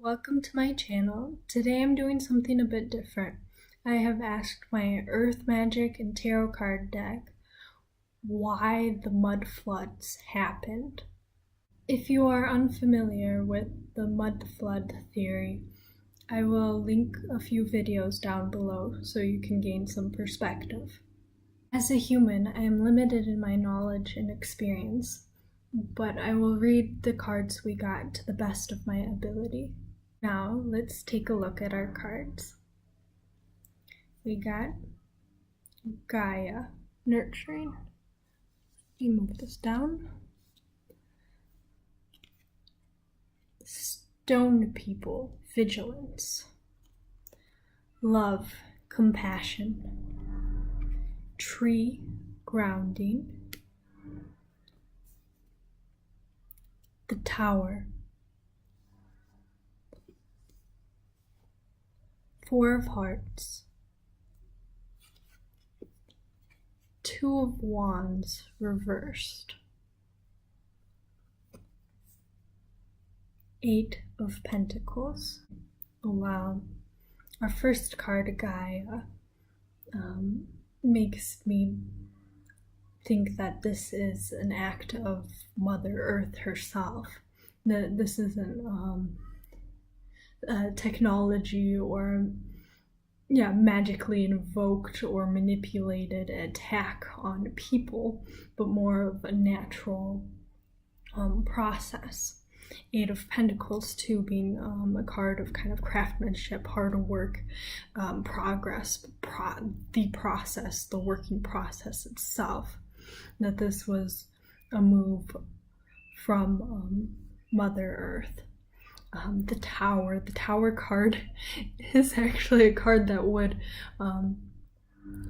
Welcome to my channel. Today I'm doing something a bit different. I have asked my Earth Magic and Tarot card deck why the mud floods happened. If you are unfamiliar with the mud flood theory, I will link a few videos down below so you can gain some perspective. As a human, I am limited in my knowledge and experience, but I will read the cards we got to the best of my ability. Now, let's take a look at our cards. We got Gaia, nurturing. Let me move this down. Stone people, vigilance. Love, compassion. Tree, grounding. The Tower. Four of Hearts. Two of Wands reversed. Eight of Pentacles. Oh wow. Our first card, Gaia, makes me think that this is an act of Mother Earth herself. That this isn't technology or magically invoked or manipulated attack on people, but more of a natural process. Eight of Pentacles too being a card of kind of craftsmanship, hard work, progress, the process, the working process itself. That this was a move from Mother Earth. The Tower card is actually a card that would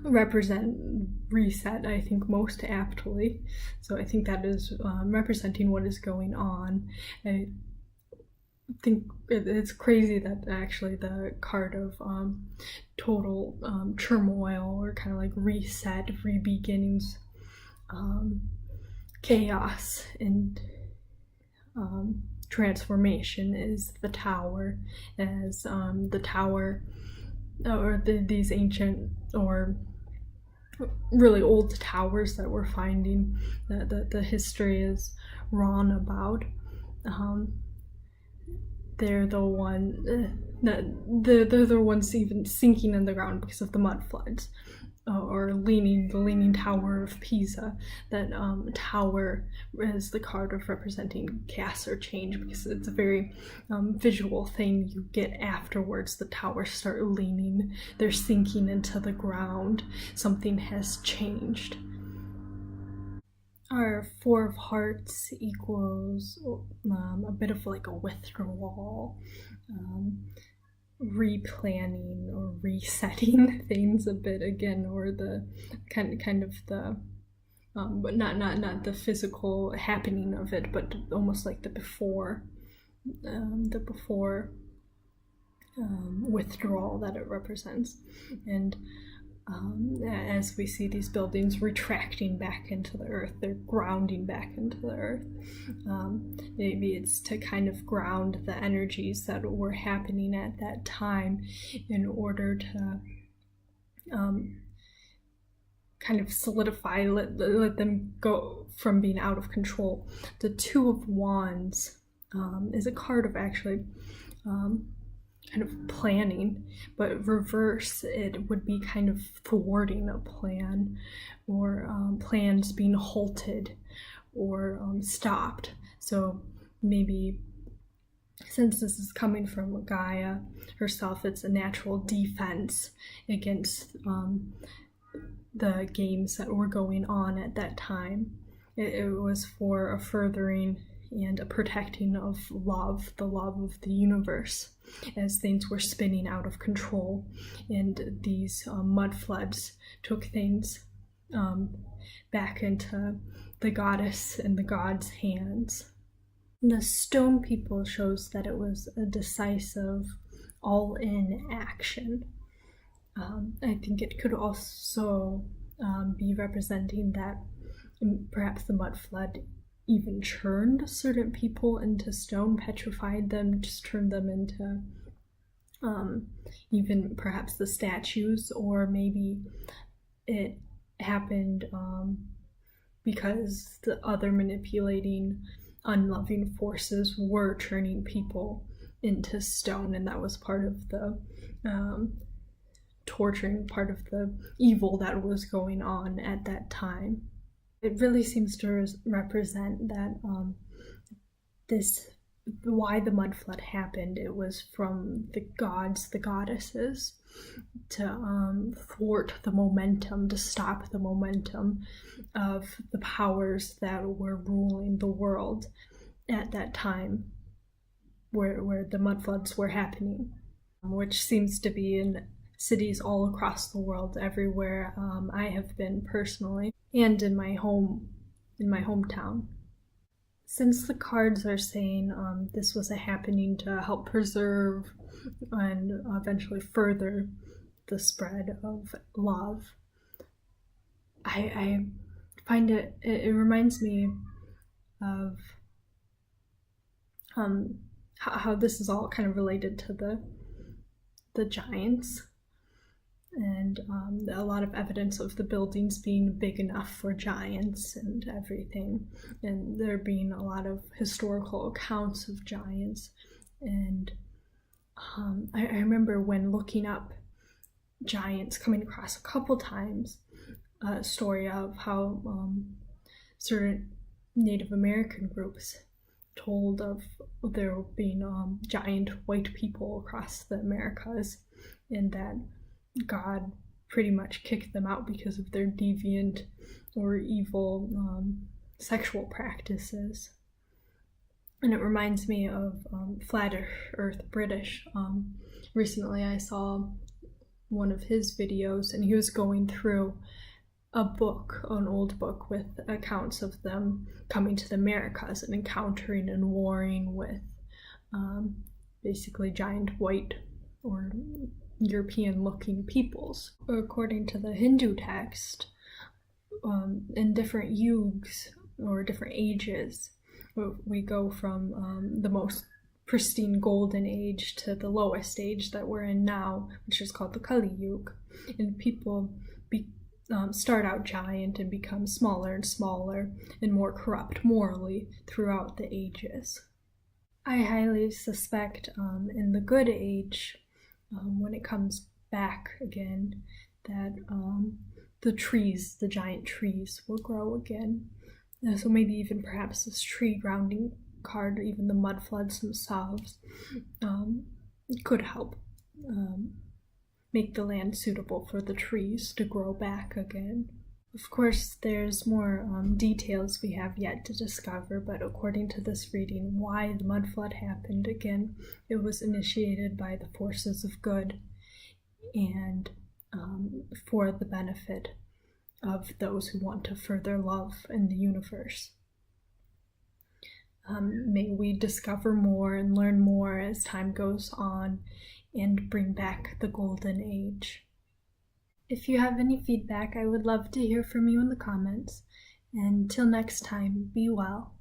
represent reset, I think, most aptly. So I think that is representing what is going on. I think it's crazy that actually the card of total turmoil, or kind of like reset, re-beginnings, chaos, and transformation is the Tower, as the Tower, or these ancient or really old towers that we're finding, the history is wrong about. They're the ones even sinking in the ground because of the mud floods. Or the leaning tower of Pisa. That tower is the card of representing chaos or change, because it's a very visual thing you get afterwards. The towers start leaning, they're sinking into the ground, something has changed. Our Four of Hearts equals a bit of like a withdrawal, replanning or resetting things a bit again, or the kind of the but not the physical happening of it, but almost like the before withdrawal that it represents. And as we see these buildings retracting back into the earth, they're grounding back into the earth. Maybe it's to kind of ground the energies that were happening at that time, in order to kind of solidify, let them go from being out of control. The Two of Wands is a card of actually kind of planning, but reverse, it would be kind of thwarting a plan, or plans being halted or stopped. So maybe, since this is coming from Gaia herself, it's a natural defense against the games that were going on at that time. It was for a furthering and a protecting of love, the love of the universe, as things were spinning out of control, and these mud floods took things back into the goddess and the god's hands. The Stone people shows that it was a decisive, all-in action. I think it could also be representing that perhaps the mud flood even churned certain people into stone, petrified them, just turned them into even perhaps the statues, or maybe it happened because the other manipulating, unloving forces were turning people into stone, and that was part of the torturing, part of the evil that was going on at that time. It really seems to represent that why the mud flood happened. It was from the gods, the goddesses, to thwart the momentum, to stop the momentum of the powers that were ruling the world at that time, where the mud floods were happening, which seems to be in cities all across the world, everywhere I have been personally, and in my hometown. Since the cards are saying this was a happening to help preserve and eventually further the spread of love, I find it reminds me of how this is all kind of related to the giants, and a lot of evidence of the buildings being big enough for giants and everything, and there being a lot of historical accounts of giants. And I remember when looking up giants, coming across a couple times a story of how certain Native American groups told of there being giant white people across the Americas, and that God pretty much kicked them out because of their deviant or evil sexual practices. And it reminds me of Flat Earth British. Recently I saw one of his videos, and he was going through an old book with accounts of them coming to the Americas and encountering and warring with basically giant white or European-looking peoples. According to the Hindu text, in different yugs or different ages, we go from the most pristine golden age to the lowest age that we're in now, which is called the Kali Yuga. And people start out giant and become smaller and smaller and more corrupt morally throughout the ages. I highly suspect in the good age, when it comes back again, that the giant trees will grow again. So maybe even perhaps this tree grounding card, or even the mud floods themselves, could help make the land suitable for the trees to grow back again. Of course, there's more details we have yet to discover, but according to this reading, why the mud flood happened, again, it was initiated by the forces of good and for the benefit of those who want to further love in the universe. May we discover more and learn more as time goes on and bring back the golden age. If you have any feedback, I would love to hear from you in the comments. And till next time, be well.